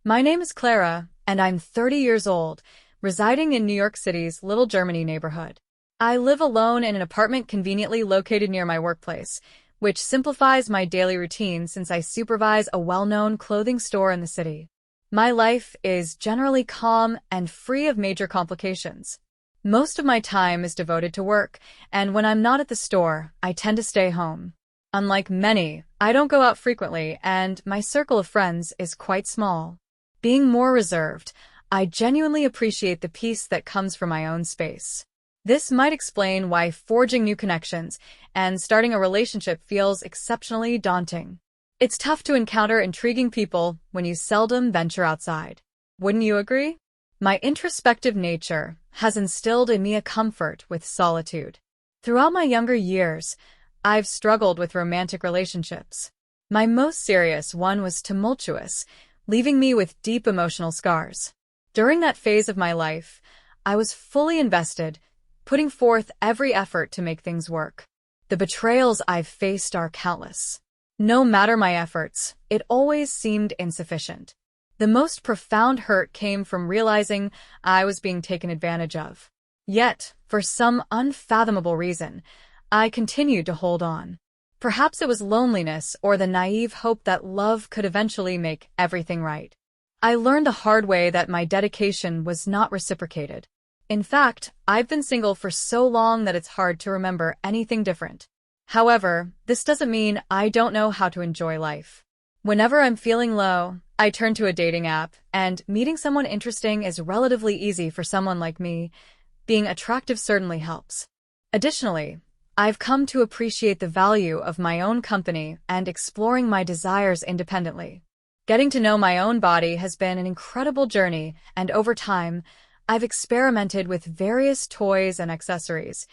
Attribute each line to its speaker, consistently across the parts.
Speaker 1: My name is Clara, and I'm 30 years old, residing in New York City's Little Germany neighborhood. I live alone in an apartment conveniently located near my workplace, which simplifies my daily routine since I supervise a well-known clothing store in the city. My life is generally calm and free of major complications. Most of my time is devoted to work, and when I'm not at the store, I tend to stay home. Unlike many, I don't go out frequently, and my circle of friends is quite small. Being more reserved, I genuinely appreciate the peace that comes from my own space. This might explain why forging new connections and starting a relationship feels exceptionally daunting. It's tough to encounter intriguing people when you seldom venture outside. Wouldn't you agree? My introspective nature has instilled in me a comfort with solitude. Throughout my younger years, I've struggled with romantic relationships. My most serious one was tumultuous, leaving me with deep emotional scars. During that phase of my life, I was fully invested, putting forth every effort to make things work. The betrayals I've faced are countless. No matter my efforts, it always seemed insufficient. The most profound hurt came from realizing I was being taken advantage of. Yet, for some unfathomable reason, I continued to hold on. Perhaps it was loneliness or the naive hope that love could eventually make everything right. I learned the hard way that my dedication was not reciprocated. In fact, I've been single for so long that it's hard to remember anything different. However, this doesn't mean I don't know how to enjoy life. Whenever I'm feeling low, I turn to a dating app, and meeting someone interesting is relatively easy for someone like me. Being attractive certainly helps. Additionally, I've come to appreciate the value of my own company and exploring my desires independently. Getting to know my own body has been an incredible journey, and over time, I've experimented with various toys and accessories,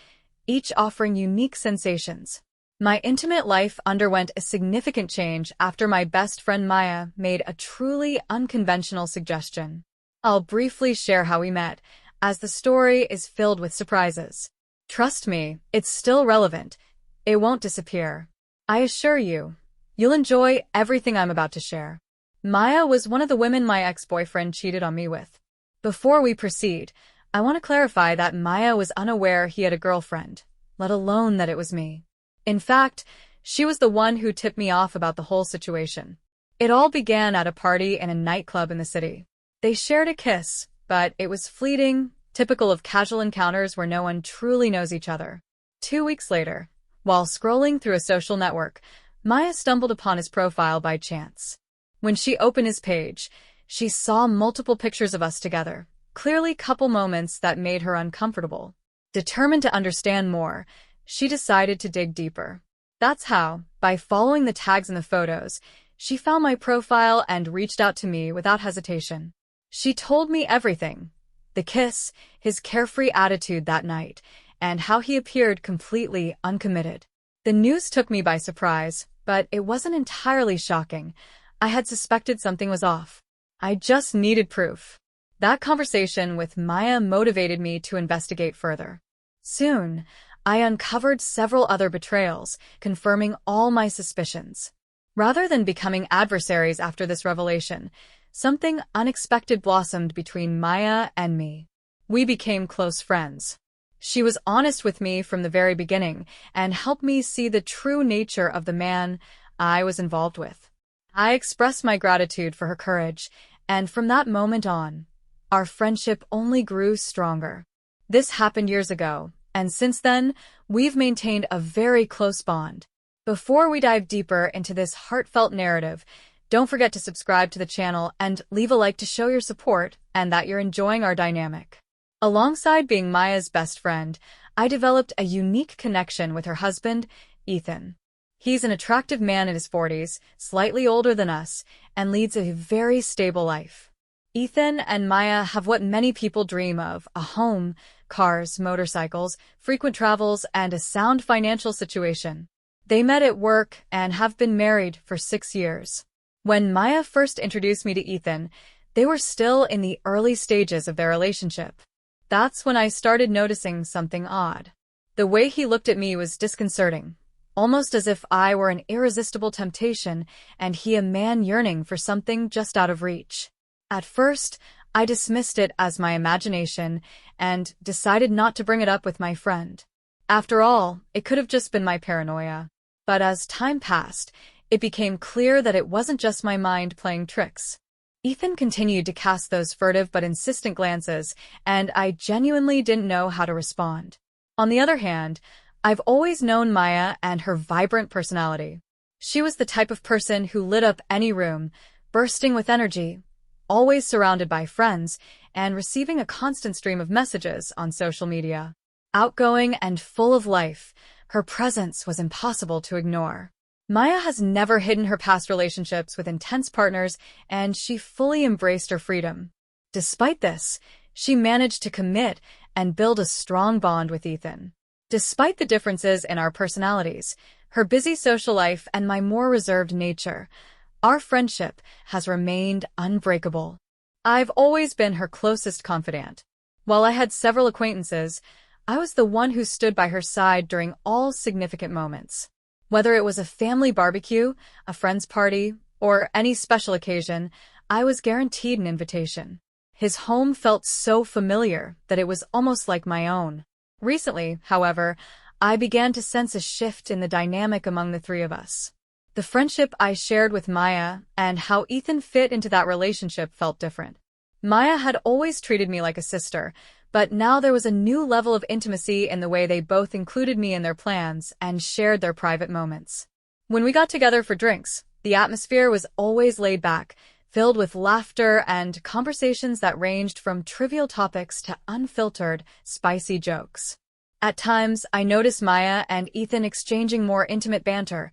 Speaker 1: each offering unique sensations. My intimate life underwent a significant change after my best friend Maya made a truly unconventional suggestion. I'll briefly share how we met, as the story is filled with surprises. Trust me, it's still relevant. It won't disappear. I assure you, you'll enjoy everything I'm about to share. Maya was one of the women my ex-boyfriend cheated on me with. Before we proceed, I want to clarify that Maya was unaware he had a girlfriend, let alone that it was me. In fact, she was the one who tipped me off about the whole situation. It all began at a party in a nightclub in the city. They shared a kiss, but it was fleeting, typical of casual encounters where no one truly knows each other. 2 weeks later, while scrolling through a social network, Maya stumbled upon his profile by chance. When she opened his page, she saw multiple pictures of us together, clearly couple moments that made her uncomfortable. Determined to understand more, she decided to dig deeper. That's how, by following the tags in the photos, she found my profile and reached out to me without hesitation. She told me everything. The kiss, his carefree attitude that night, and how he appeared completely uncommitted. The news took me by surprise, but it wasn't entirely shocking. I had suspected something was off. I just needed proof. That conversation with Maya motivated me to investigate further. Soon, I uncovered several other betrayals, confirming all my suspicions. Rather than becoming adversaries after this revelation, something unexpected blossomed between Maya and me. We became close friends. She was honest with me from the very beginning and helped me see the true nature of the man I was involved with. I expressed my gratitude for her courage, and from that moment on, our friendship only grew stronger. This happened years ago, and since then, we've maintained a very close bond. Before we dive deeper into this heartfelt narrative, don't forget to subscribe to the channel and leave a like to show your support and that you're enjoying our dynamic. Alongside being Maya's best friend, I developed a unique connection with her husband, Ethan. He's an attractive man in his 40s, slightly older than us, and leads a very stable life. Ethan and Maya have what many people dream of: a home, cars, motorcycles, frequent travels, and a sound financial situation. They met at work and have been married for 6 years. When Maya first introduced me to Ethan, they were still in the early stages of their relationship. That's when I started noticing something odd. The way he looked at me was disconcerting, almost as if I were an irresistible temptation and he a man yearning for something just out of reach. At first, I dismissed it as my imagination and decided not to bring it up with my friend. After all, it could have just been my paranoia. But as time passed, it became clear that it wasn't just my mind playing tricks. Ethan continued to cast those furtive but insistent glances, and I genuinely didn't know how to respond. On the other hand, I've always known Maya and her vibrant personality. She was the type of person who lit up any room, bursting with energy, always surrounded by friends, and receiving a constant stream of messages on social media. Outgoing and full of life, her presence was impossible to ignore. Maya has never hidden her past relationships with intense partners, and she fully embraced her freedom. Despite this, she managed to commit and build a strong bond with Ethan. Despite the differences in our personalities, her busy social life and my more reserved nature, our friendship has remained unbreakable. I've always been her closest confidant. While I had several acquaintances, I was the one who stood by her side during all significant moments. Whether it was a family barbecue, a friend's party, or any special occasion, I was guaranteed an invitation. His home felt so familiar that it was almost like my own. Recently, however, I began to sense a shift in the dynamic among the three of us. The friendship I shared with Maya and how Ethan fit into that relationship felt different. Maya had always treated me like a sister, but now there was a new level of intimacy in the way they both included me in their plans and shared their private moments. When we got together for drinks, the atmosphere was always laid back, filled with laughter and conversations that ranged from trivial topics to unfiltered, spicy jokes. At times, I noticed Maya and Ethan exchanging more intimate banter,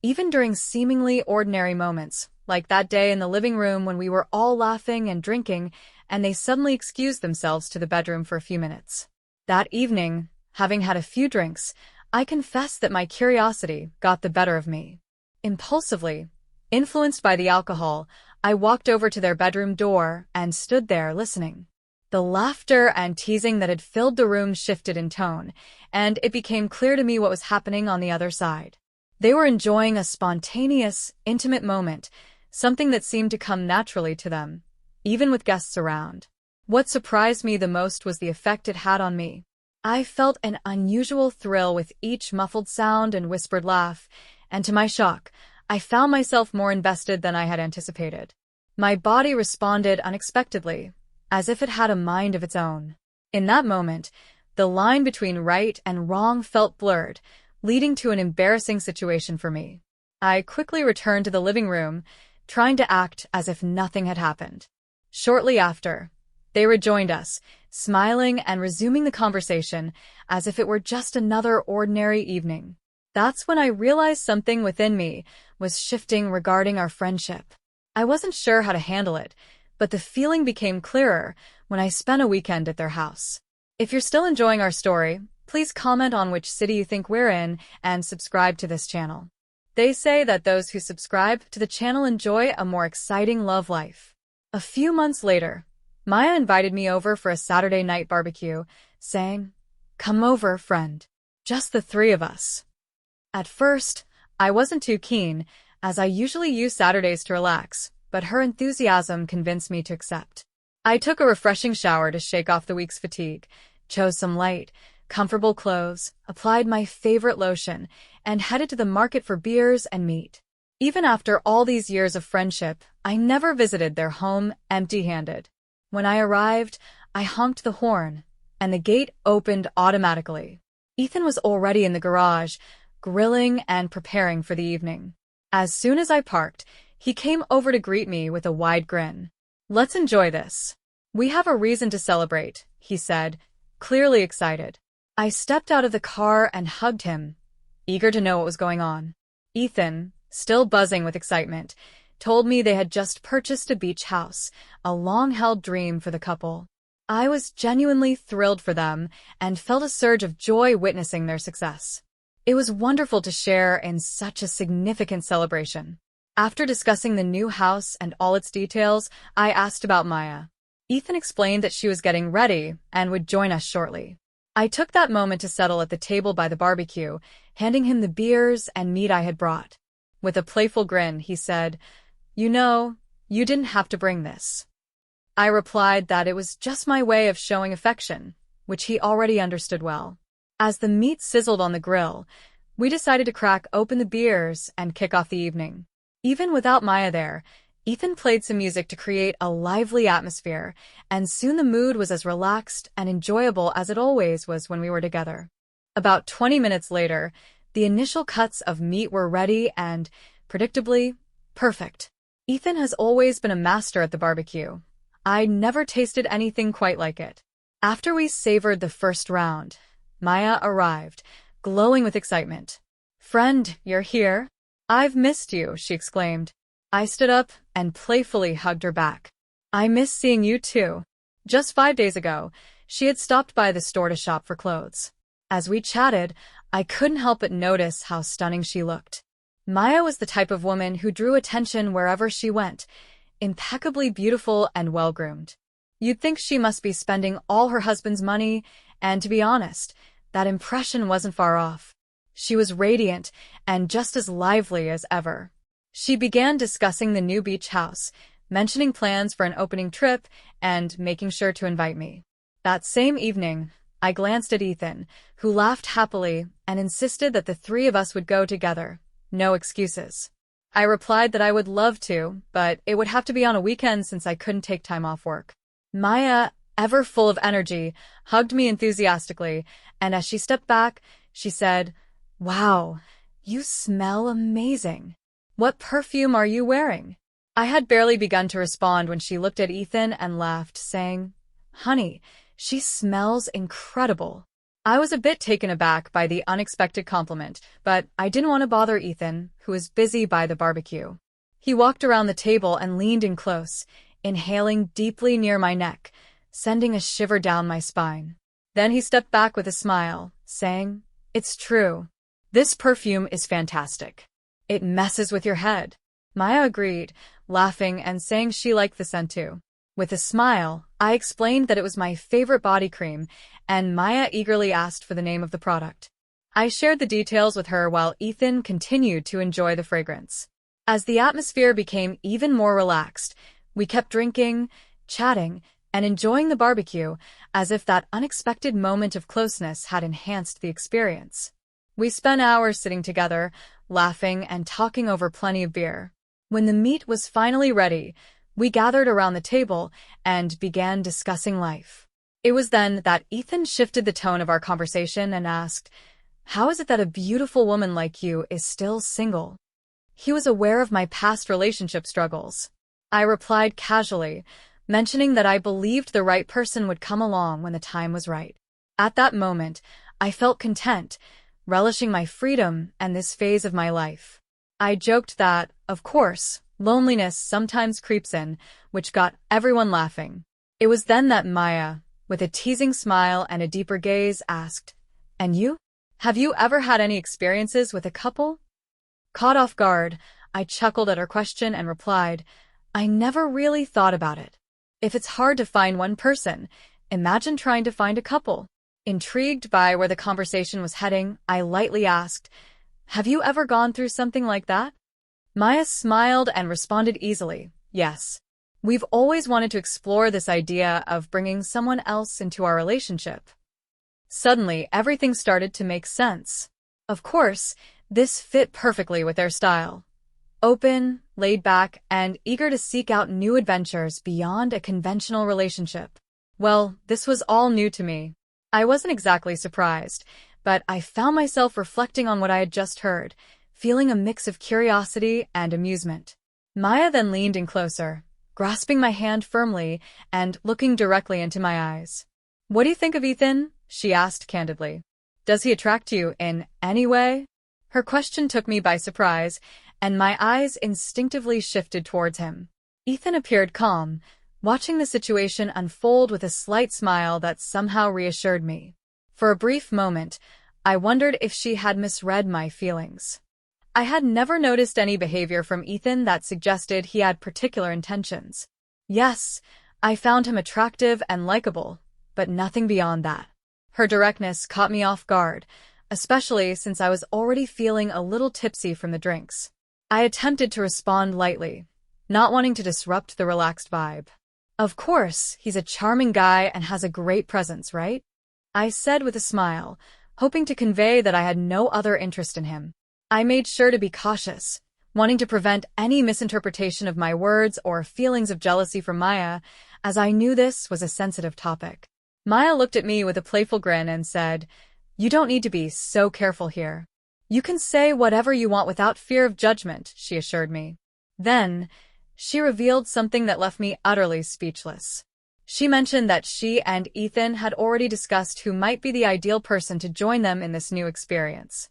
Speaker 1: even during seemingly ordinary moments, like that day in the living room when we were all laughing and drinking, and they suddenly excused themselves to the bedroom for a few minutes. That evening, having had a few drinks, I confess that my curiosity got the better of me. Impulsively, influenced by the alcohol, I walked over to their bedroom door and stood there listening. The laughter and teasing that had filled the room shifted in tone, and it became clear to me what was happening on the other side. They were enjoying a spontaneous, intimate moment, something that seemed to come naturally to them, even with guests around. What surprised me the most was the effect it had on me. I felt an unusual thrill with each muffled sound and whispered laugh, and to my shock, I found myself more invested than I had anticipated. My body responded unexpectedly, as if it had a mind of its own. In that moment, the line between right and wrong felt blurred, leading to an embarrassing situation for me. I quickly returned to the living room, trying to act as if nothing had happened. Shortly after, they rejoined us, smiling and resuming the conversation as if it were just another ordinary evening. That's when I realized something within me was shifting regarding our friendship. I wasn't sure how to handle it, but the feeling became clearer when I spent a weekend at their house. If you're still enjoying our story, please comment on which city you think we're in and subscribe to this channel. They say that those who subscribe to the channel enjoy a more exciting love life. A few months later, Maya invited me over for a Saturday night barbecue, saying, "Come over, friend. Just the three of us." At first, I wasn't too keen, as I usually use Saturdays to relax, but her enthusiasm convinced me to accept. I took a refreshing shower to shake off the week's fatigue, chose some light, comfortable clothes, applied my favorite lotion, and headed to the market for beers and meat. Even after all these years of friendship, I never visited their home empty-handed. When I arrived, I honked the horn, and the gate opened automatically. Ethan was already in the garage, grilling and preparing for the evening. As soon as I parked, he came over to greet me with a wide grin. "Let's enjoy this. We have a reason to celebrate," he said, clearly excited. I stepped out of the car and hugged him, eager to know what was going on. Ethan, still buzzing with excitement, told me they had just purchased a beach house, a long-held dream for the couple. I was genuinely thrilled for them and felt a surge of joy witnessing their success. It was wonderful to share in such a significant celebration. After discussing the new house and all its details, I asked about Maya. Ethan explained that she was getting ready and would join us shortly. I took that moment to settle at the table by the barbecue, handing him the beers and meat I had brought. With a playful grin, he said, "You know, you didn't have to bring this." I replied that it was just my way of showing affection, which he already understood well. As the meat sizzled on the grill, we decided to crack open the beers and kick off the evening. Even without Maya there, Ethan played some music to create a lively atmosphere, and soon the mood was as relaxed and enjoyable as it always was when we were together. About 20 minutes later, the initial cuts of meat were ready and, predictably, perfect. Ethan has always been a master at the barbecue. I never tasted anything quite like it. After we savored the first round, Maya arrived, glowing with excitement. "Friend, you're here? I've missed you," she exclaimed. I stood up and playfully hugged her back. "I miss seeing you too." Just 5 days ago, she had stopped by the store to shop for clothes. As we chatted, I couldn't help but notice how stunning she looked. Maya was the type of woman who drew attention wherever she went, impeccably beautiful and well-groomed. You'd think she must be spending all her husband's money, and to be honest, that impression wasn't far off. She was radiant and just as lively as ever. She began discussing the new beach house, mentioning plans for an opening trip, and making sure to invite me. That same evening, I glanced at Ethan, who laughed happily and insisted that the three of us would go together. No excuses. I replied that I would love to, but it would have to be on a weekend since I couldn't take time off work. Maya, ever full of energy, hugged me enthusiastically, and as she stepped back, she said, "Wow, you smell amazing. What perfume are you wearing?" I had barely begun to respond when she looked at Ethan and laughed, saying, "Honey, she smells incredible." I was a bit taken aback by the unexpected compliment, but I didn't want to bother Ethan, who was busy by the barbecue. He walked around the table and leaned in close, inhaling deeply near my neck, sending a shiver down my spine. Then he stepped back with a smile, saying, "It's true. This perfume is fantastic. It messes with your head." Maya agreed, laughing and saying she liked the scent too. With a smile, I explained that it was my favorite body cream, and Maya eagerly asked for the name of the product. I shared the details with her while Ethan continued to enjoy the fragrance. As the atmosphere became even more relaxed, we kept drinking, chatting, and enjoying the barbecue as if that unexpected moment of closeness had enhanced the experience. We spent hours sitting together, laughing and talking over plenty of beer. When the meat was finally ready, we gathered around the table and began discussing life. It was then that Ethan shifted the tone of our conversation and asked, "How is it that a beautiful woman like you is still single?" He was aware of my past relationship struggles. I replied casually, mentioning that I believed the right person would come along when the time was right. At that moment, I felt content, relishing my freedom and this phase of my life. I joked that, of course, loneliness sometimes creeps in, which got everyone laughing. It was then that Maya, with a teasing smile and a deeper gaze, asked, "And you? Have you ever had any experiences with a couple?" Caught off guard, I chuckled at her question and replied, "I never really thought about it. If it's hard to find one person, imagine trying to find a couple." Intrigued by where the conversation was heading, I lightly asked, "Have you ever gone through something like that?" Maya smiled and responded easily, "Yes. We've always wanted to explore this idea of bringing someone else into our relationship." Suddenly, everything started to make sense. Of course, this fit perfectly with their style. Open, laid back, and eager to seek out new adventures beyond a conventional relationship. Well, this was all new to me. I wasn't exactly surprised, but I found myself reflecting on what I had just heard, feeling a mix of curiosity and amusement. Maya then leaned in closer, grasping my hand firmly and looking directly into my eyes. "What do you think of Ethan?" she asked candidly. "Does he attract you in any way?" Her question took me by surprise, and my eyes instinctively shifted towards him. Ethan appeared calm, watching the situation unfold with a slight smile that somehow reassured me. For a brief moment, I wondered if she had misread my feelings. I had never noticed any behavior from Ethan that suggested he had particular intentions. Yes, I found him attractive and likable, but nothing beyond that. Her directness caught me off guard, especially since I was already feeling a little tipsy from the drinks. I attempted to respond lightly, not wanting to disrupt the relaxed vibe. Of course, he's a charming guy and has a great presence, right? I said with a smile, hoping to convey that I had no other interest in him. I made sure to be cautious, wanting to prevent any misinterpretation of my words or feelings of jealousy from Maya, as I knew this was a sensitive topic. Maya looked at me with a playful grin and said, "You don't need to be so careful here. You can say whatever you want without fear of judgment," she assured me. Then, she revealed something that left me utterly speechless. She mentioned that she and Ethan had already discussed who might be the ideal person to join them in this new experience.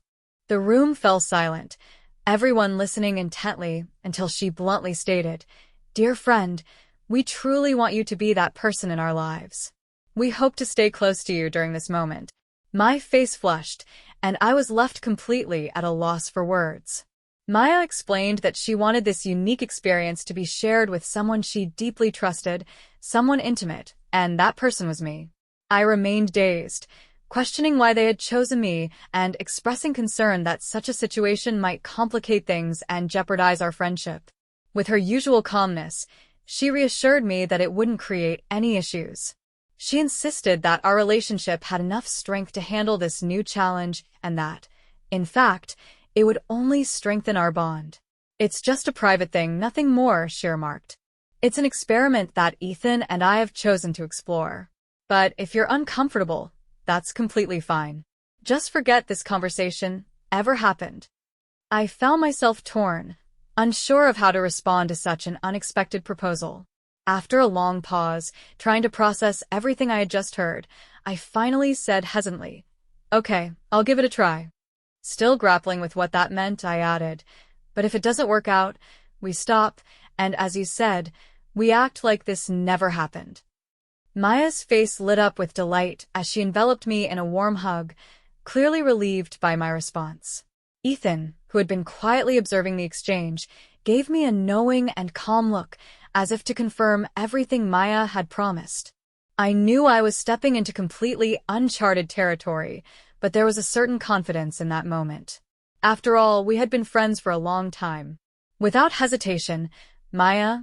Speaker 1: The room fell silent, everyone listening intently until she bluntly stated, "Dear friend, we truly want you to be that person in our lives. We hope to stay close to you during this moment." My face flushed, and I was left completely at a loss for words. Maya explained that she wanted this unique experience to be shared with someone she deeply trusted, someone intimate, and that person was me. I remained dazed, questioning why they had chosen me and expressing concern that such a situation might complicate things and jeopardize our friendship. With her usual calmness, she reassured me that it wouldn't create any issues. She insisted that our relationship had enough strength to handle this new challenge and that, in fact, it would only strengthen our bond. "It's just a private thing, nothing more," she remarked. "It's an experiment that Ethan and I have chosen to explore. But if you're uncomfortable, that's completely fine. Just forget this conversation ever happened." I found myself torn, unsure of how to respond to such an unexpected proposal. After a long pause, trying to process everything I had just heard, I finally said hesitantly, "Okay, I'll give it a try." Still grappling with what that meant, I added, "But if it doesn't work out, we stop, and as you said, we act like this never happened." Maya's face lit up with delight as she enveloped me in a warm hug, clearly relieved by my response. Ethan, who had been quietly observing the exchange, gave me a knowing and calm look, as if to confirm everything Maya had promised. I knew I was stepping into completely uncharted territory, but there was a certain confidence in that moment. After all, we had been friends for a long time. Without hesitation, Maya,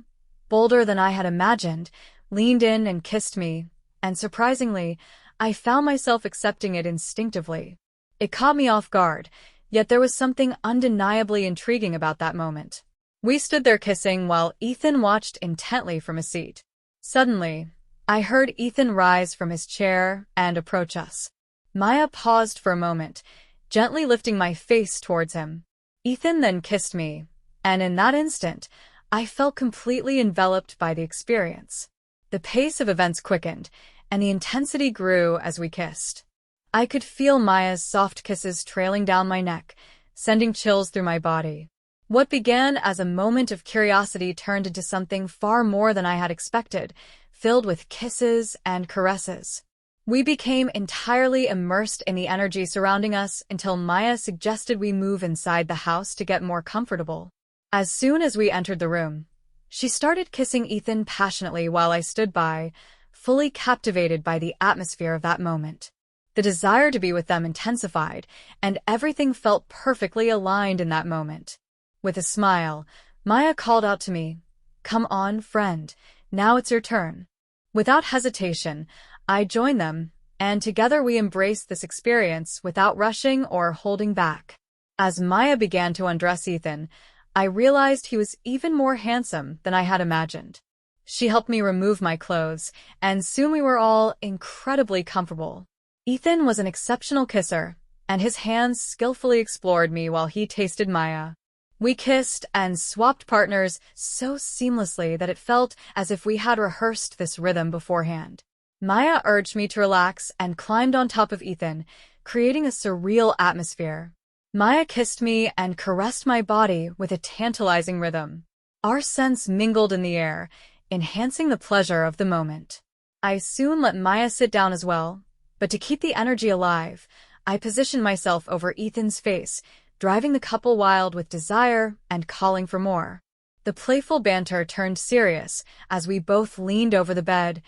Speaker 1: bolder than I had imagined, leaned in and kissed me, and surprisingly, I found myself accepting it instinctively. It caught me off guard, yet there was something undeniably intriguing about that moment. We stood there kissing while Ethan watched intently from a seat. Suddenly, I heard Ethan rise from his chair and approach us. Maya paused for a moment, gently lifting my face towards him. Ethan then kissed me, and in that instant, I felt completely enveloped by the experience. The pace of events quickened, and the intensity grew as we kissed. I could feel Maya's soft kisses trailing down my neck, sending chills through my body. What began as a moment of curiosity turned into something far more than I had expected, filled with kisses and caresses. We became entirely immersed in the energy surrounding us until Maya suggested we move inside the house to get more comfortable. As soon as we entered the room, she started kissing Ethan passionately while I stood by, fully captivated by the atmosphere of that moment. The desire to be with them intensified, and everything felt perfectly aligned in that moment. With a smile, Maya called out to me, "Come on, friend, now it's your turn." Without hesitation, I joined them, and together we embraced this experience without rushing or holding back. As Maya began to undress Ethan, I realized he was even more handsome than I had imagined. She helped me remove my clothes, and soon we were all incredibly comfortable. Ethan was an exceptional kisser, and his hands skillfully explored me while he tasted Maya. We kissed and swapped partners so seamlessly that it felt as if we had rehearsed this rhythm beforehand. Maya urged me to relax and climbed on top of Ethan, creating a surreal atmosphere. Maya kissed me and caressed my body with a tantalizing rhythm. Our scents mingled in the air, enhancing the pleasure of the moment. I soon let Maya sit down as well, but to keep the energy alive, I positioned myself over Ethan's face, driving the couple wild with desire and calling for more. The playful banter turned serious as we both leaned over the bed,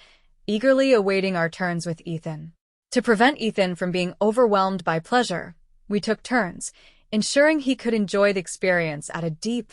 Speaker 1: eagerly awaiting our turns with Ethan. To prevent Ethan from being overwhelmed by pleasure, we took turns, ensuring he could enjoy the experience at a deep,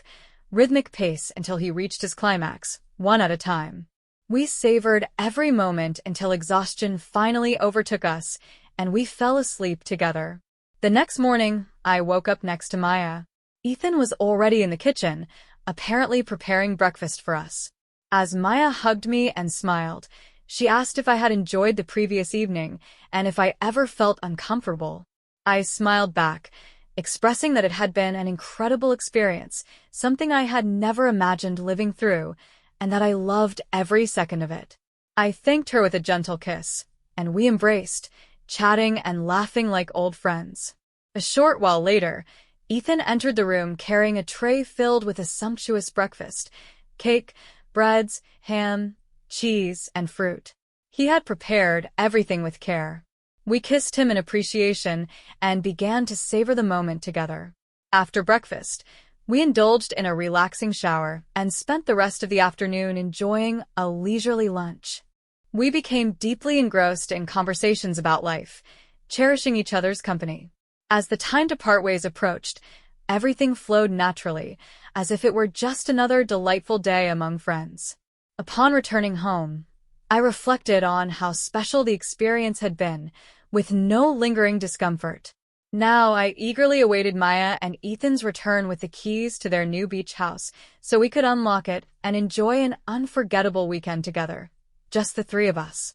Speaker 1: rhythmic pace until he reached his climax, one at a time. We savored every moment until exhaustion finally overtook us, and we fell asleep together. The next morning, I woke up next to Maya. Ethan was already in the kitchen, apparently preparing breakfast for us. As Maya hugged me and smiled, she asked if I had enjoyed the previous evening and if I ever felt uncomfortable. I smiled back, expressing that it had been an incredible experience, something I had never imagined living through, and that I loved every second of it. I thanked her with a gentle kiss, and we embraced, chatting and laughing like old friends. A short while later, Ethan entered the room carrying a tray filled with a sumptuous breakfast: cake, breads, ham, cheese, and fruit. He had prepared everything with care. We kissed him in appreciation and began to savor the moment together. After breakfast, we indulged in a relaxing shower and spent the rest of the afternoon enjoying a leisurely lunch. We became deeply engrossed in conversations about life, cherishing each other's company. As the time to part ways approached, everything flowed naturally, as if it were just another delightful day among friends. Upon returning home, I reflected on how special the experience had been, with no lingering discomfort. Now I eagerly awaited Maya and Ethan's return with the keys to their new beach house, so we could unlock it and enjoy an unforgettable weekend together. Just the three of us.